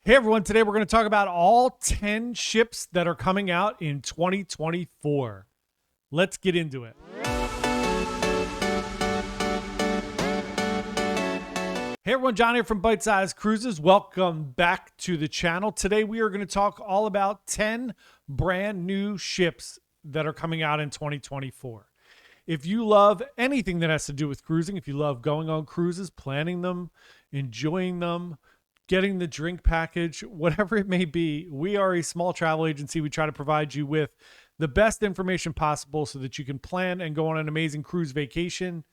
Hey everyone, today we're going to talk about all 10 ships that are coming out in 2024. Let's get into it. Hey everyone, John here from Bite Size Cruises. Welcome back to the channel. Today we are going to talk all about 10 brand new ships that are coming out in 2024. If you love anything that has to do with cruising, if you love going on cruises, planning them, enjoying them, getting the drink package, whatever it may be, we are a small travel agency. We try to provide you with the best information possible so that you can plan and go on an amazing cruise vacation.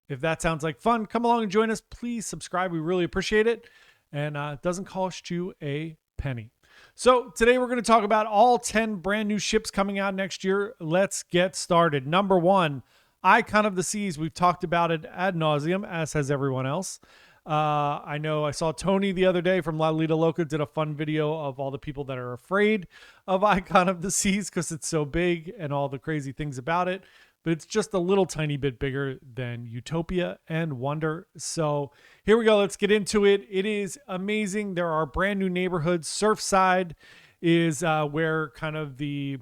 If that sounds like fun, come along and join us. Please subscribe. We really appreciate it. And it doesn't cost you a penny. So today we're going to talk about all 10 brand new ships coming out next year. Let's get started. Number one, Icon of the Seas. We've talked about it ad nauseum, as has everyone else. I know I saw Tony the other day from La Lita Loca did a fun video of all the people that are afraid of Icon of the Seas because it's so big and all the crazy things about it. But it's just a little tiny bit bigger than Utopia and Wonder. So here we go. Let's get into it. It is amazing. There are brand new neighborhoods. Surfside is where kind of the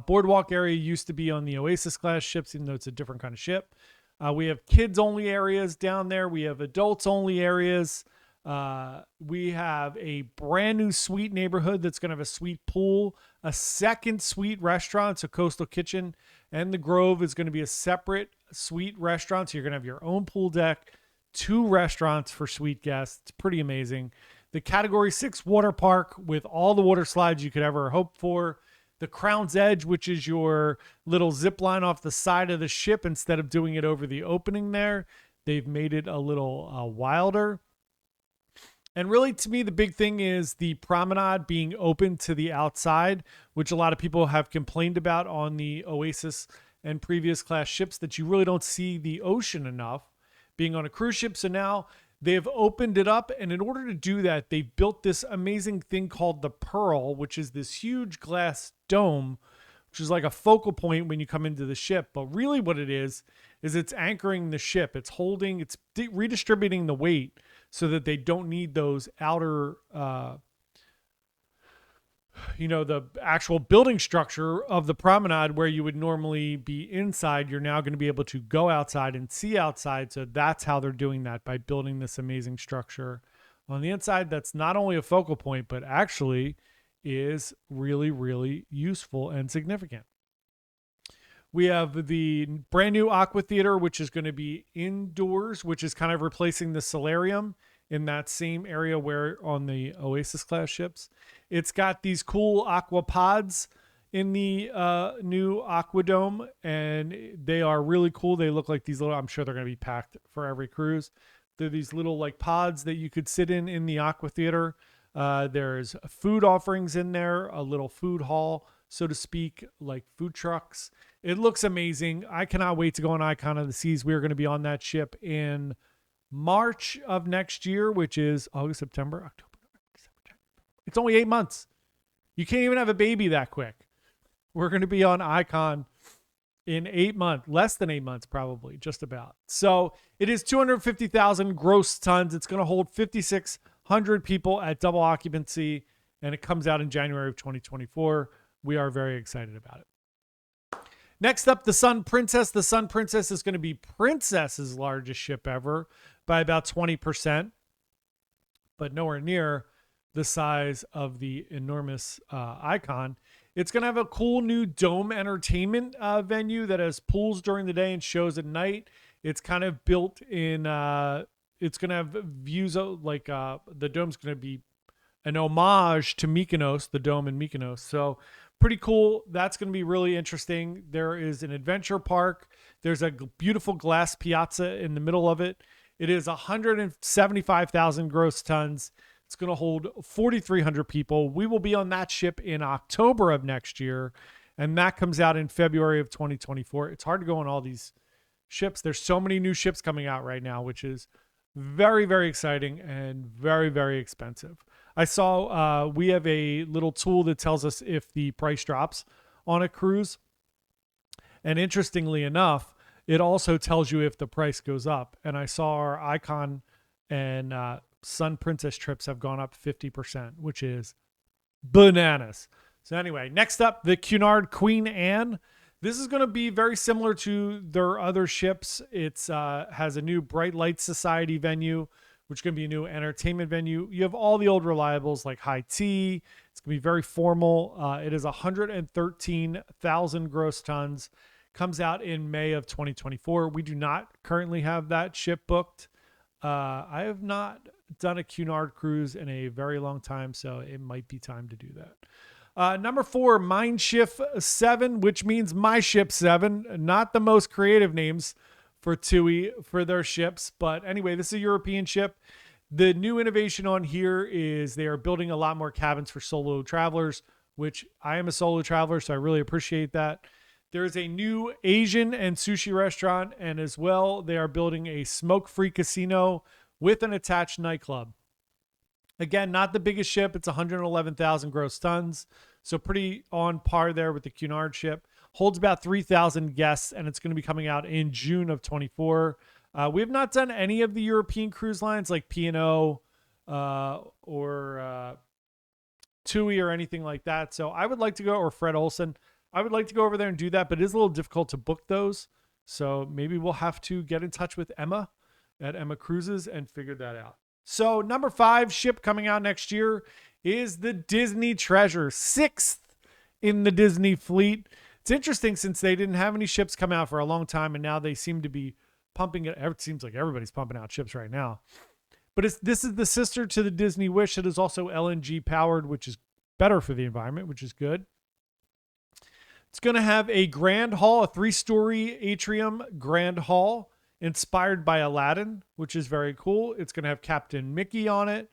boardwalk area used to be on the Oasis class ships, even though it's a different kind of ship. We have kids only areas down there. We have adults only areas. We have a brand new suite neighborhood that's going to have a suite pool, a second suite restaurant, so Coastal Kitchen, and the Grove is going to be a separate suite restaurant. So you're going to have your own pool deck, 2 restaurants for suite guests. It's pretty amazing. The Category 6 water park with all the water slides you could ever hope for. The Crown's Edge, which is your little zip line off the side of the ship, instead of doing it over the opening there, they've made it a little wilder. And really, to me, the big thing is the promenade being open to the outside, which a lot of people have complained about on the Oasis and previous class ships, that you really don't see the ocean enough being on a cruise ship. So now they've opened it up, and in order to do that, they've built this amazing thing called the Pearl, which is this huge glass dome, which is like a focal point when you come into the ship. But really what it is it's anchoring the ship. It's holding, it's redistributing the weight so that they don't need those outer, the actual building structure of the promenade where you would normally be inside. You're now going to be able to go outside and see outside. So that's how they're doing that, by building this amazing structure on the inside. That's not only a focal point, but actually is really, really useful and significant. We have the brand new Aqua Theater, which is going to be indoors, which is kind of replacing the solarium in that same area where on the Oasis class ships. It's got these cool aqua pods in the new Aquadome, and they are really cool. They look like these little, I'm sure they're going to be packed for every cruise. They're these little like pods that you could sit in the Aqua Theater. There's food offerings in there, a little food hall, so to speak, like food trucks. It looks amazing. I cannot wait to go on Icon of the Seas. We are going to be on that ship in March of next year, which is August, September, October, December, January. It's only 8 months. You can't even have a baby that quick. We're going to be on Icon in 8 months, less than 8 months, probably, just about. So it is 250,000 gross tons. It's going to hold 5,600 people at double occupancy, and it comes out in January of 2024. We are very excited about it. Next up, the Sun Princess. The Sun Princess is going to be Princess's largest ship ever by about 20%, but nowhere near the size of the enormous Icon. It's going to have a cool new dome entertainment venue that has pools during the day and shows at night. It's kind of built in, it's going to have views like the dome's going to be an homage to Mykonos, the dome in Mykonos. So pretty cool. That's going to be really interesting. There is an adventure park. There's a beautiful glass piazza in the middle of it. It is 175,000 gross tons. It's going to hold 4,300 people. We will be on that ship in October of next year, and that comes out in February of 2024. It's hard to go on all these ships. There's so many new ships coming out right now, which is very, very exciting and very, very expensive. I saw we have a little tool that tells us if the price drops on a cruise. And interestingly enough, it also tells you if the price goes up. And I saw our Icon and Sun Princess trips have gone up 50%, which is bananas. So anyway, next up, the Cunard Queen Anne. This is going to be very similar to their other ships. It's has a new Bright Light Society venue, which is going to be a new entertainment venue. You have all the old reliables like high tea. It's going to be very formal. It is 113,000 gross tons. Comes out in May of 2024. We do not currently have that ship booked. I have not done a Cunard cruise in a very long time, so it might be time to do that. Number 4, Mein Schiff 7, which means My Ship 7. Not the most creative names for TUI for their ships. But anyway, this is a European ship. The new innovation on here is they are building a lot more cabins for solo travelers, which I am a solo traveler, so I really appreciate that. There is a new Asian and sushi restaurant, and as well, they are building a smoke-free casino with an attached nightclub. Again, not the biggest ship. It's 111,000 gross tons. So pretty on par there with the Cunard ship. Holds about 3,000 guests, and it's going to be coming out in June of 24. We have not done any of the European cruise lines like P&O or TUI or anything like that. So I would like to go, or Fred Olsen. I would like to go over there and do that, but it is a little difficult to book those. So maybe we'll have to get in touch with Emma at Emma Cruises and figure that out. So number 5 ship coming out next year is the Disney Treasure, 6th in the Disney fleet. It's interesting since they didn't have any ships come out for a long time, and now they seem to be pumping it. It seems like everybody's pumping out ships right now. But this is the sister to the Disney Wish. It is also LNG powered, which is better for the environment, which is good. It's going to have a grand hall, a 3-story atrium grand hall, inspired by Aladdin, which is very cool. It's going to have Captain Mickey on it.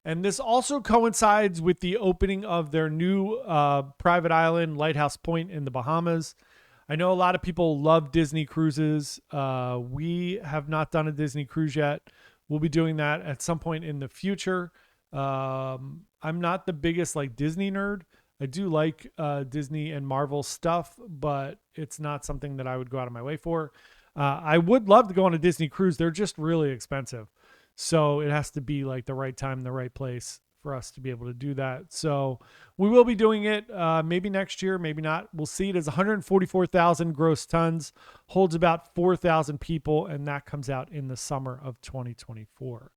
And this also coincides with the opening of their new private island, Lighthouse Point in the Bahamas. I know a lot of people love Disney cruises. We have not done a Disney cruise yet. We'll be doing that at some point in the future. I'm not the biggest Disney nerd. I do like Disney and Marvel stuff, but it's not something that I would go out of my way for. I would love to go on a Disney cruise. They're just really expensive. So it has to be the right time, the right place for us to be able to do that. So we will be doing it maybe next year, maybe not. We'll see. It is 144,000 gross tons, holds about 4,000 people, and that comes out in the summer of 2024.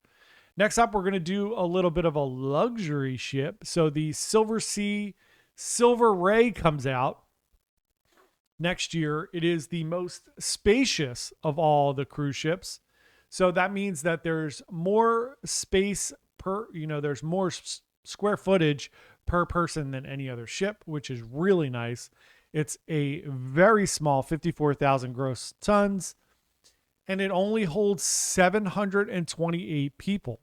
Next up, we're going to do a little bit of a luxury ship. So the Silver Sea Silver Ray comes out next year. It is the most spacious of all the cruise ships. So that means that there's more space there's more square footage per person than any other ship, which is really nice. It's a very small 54,000 gross tons, and it only holds 728 people,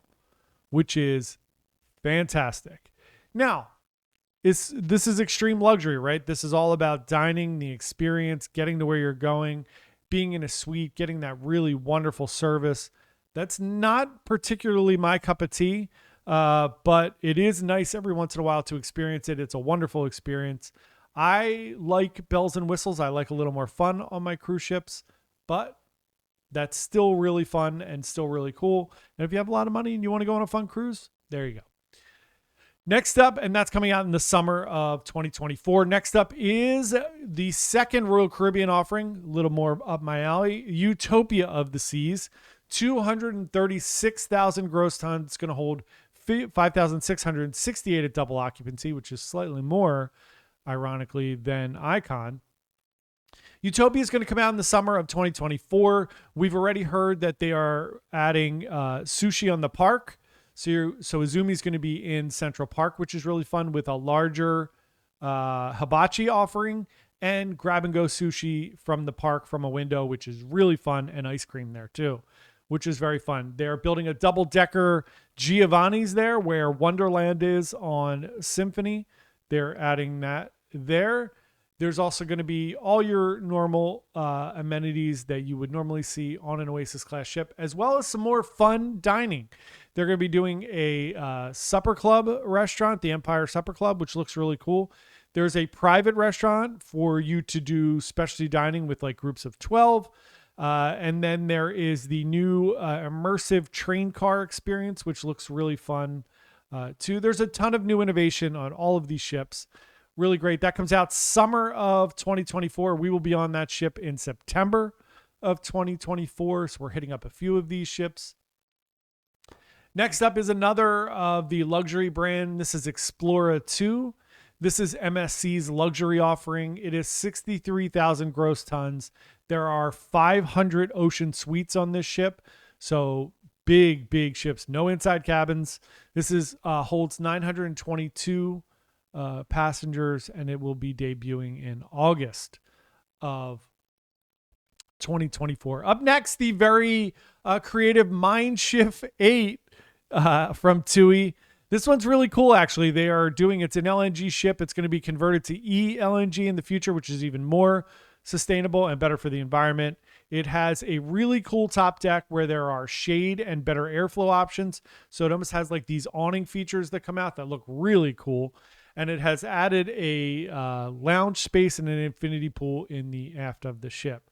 which is fantastic. Now, this is extreme luxury, right? This is all about dining, the experience, getting to where you're going, being in a suite, getting that really wonderful service. That's not particularly my cup of tea, but it is nice every once in a while to experience it. It's a wonderful experience. I like bells and whistles. I like a little more fun on my cruise ships, but that's still really fun and still really cool. And if you have a lot of money and you want to go on a fun cruise, there you go. Next up, and that's coming out in the summer of 2024. Next up is the second Royal Caribbean offering, a little more up my alley, Utopia of the Seas. 236,000 gross tons. It's going to hold 5,668 at double occupancy, which is slightly more, ironically, than Icon. Utopia is going to come out in the summer of 2024. We've already heard that they are adding sushi on the park. So Izumi is going to be in Central Park, which is really fun, with a larger hibachi offering and grab-and-go sushi from the park from a window, which is really fun, and ice cream there too, which is very fun. They're building a double-decker Giovanni's there where Wonderland is on Symphony. They're adding that there. There's also going to be all your normal amenities that you would normally see on an Oasis class ship, as well as some more fun dining. They're going to be doing a supper club restaurant, the Empire Supper Club, which looks really cool. There's a private restaurant for you to do specialty dining with groups of 12. And then there is the new immersive train car experience, which looks really fun too. There's a ton of new innovation on all of these ships. Really great. That comes out summer of 2024. We will be on that ship in September of 2024. So we're hitting up a few of these ships. Next up is another of the luxury brand. This is Explora 2. This is MSC's luxury offering. It is 63,000 gross tons. There are 500 ocean suites on this ship. So big ships, no inside cabins. This is holds 922 passengers, and it will be debuting in August of 2024. Up next, the very creative Mindshift 8 from TUI. This one's really cool, actually. They are doing, it's an LNG ship. It's going to be converted to eLNG in the future, which is even more sustainable and better for the environment. It has a really cool top deck where there are shade and better airflow options. So it almost has like these awning features that come out that look really cool. And it has added a lounge space and an infinity pool in the aft of the ship.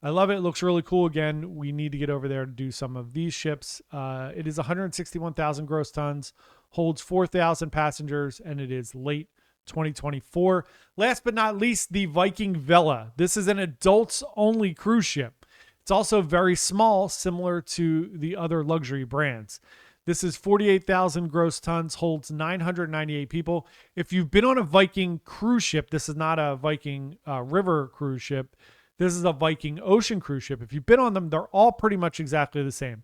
I love it. It looks really cool. Again, we need to get over there to do some of these ships. It is 161,000 gross tons, holds 4,000 passengers, and it is late 2024. Last but not least, the Viking Vela. This is an adults-only cruise ship. It's also very small, similar to the other luxury brands. This is 48,000 gross tons, holds 998 people. If you've been on a Viking cruise ship, this is not a Viking river cruise ship. This is a Viking ocean cruise ship. If you've been on them, they're all pretty much exactly the same.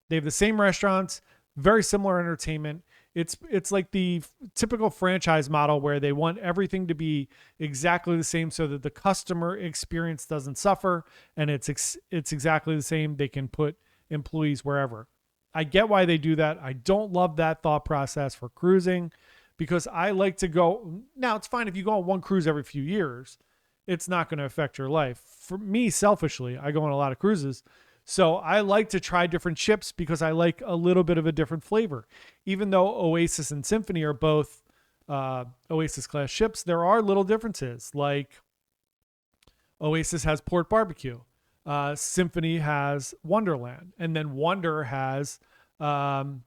They have the same restaurants, very similar entertainment. It's like the typical franchise model where they want everything to be exactly the same so that the customer experience doesn't suffer, and it's exactly the same. They can put employees wherever. I get why they do that. I don't love that thought process for cruising because I like to go. Now, it's fine if you go on one cruise every few years. It's not going to affect your life. For me, selfishly, I go on a lot of cruises. So I like to try different ships because I like a little bit of a different flavor. Even though Oasis and Symphony are both Oasis class ships, there are little differences. Like Oasis has Port Barbecue. Symphony has Wonderland. And then Wonder has the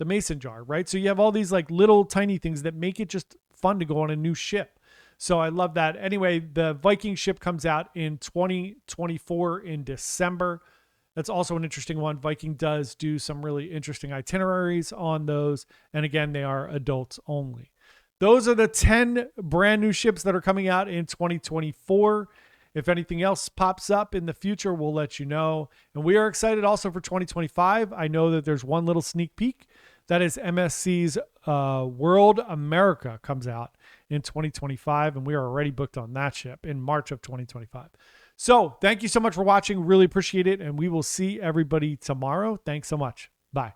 Mason Jar, right? So you have all these like little tiny things that make it just fun to go on a new ship. So I love that. Anyway, the Viking ship comes out in 2024 in December. That's also an interesting one. Viking does do some really interesting itineraries on those. And again, they are adults only. Those are the 10 brand new ships that are coming out in 2024. If anything else pops up in the future, we'll let you know. And we are excited also for 2025. I know that there's one little sneak peek. That is MSC's World America comes out in 2025, and we are already booked on that ship in March of 2025. So thank you so much for watching. Really appreciate it, and we will see everybody tomorrow. Thanks so much. Bye.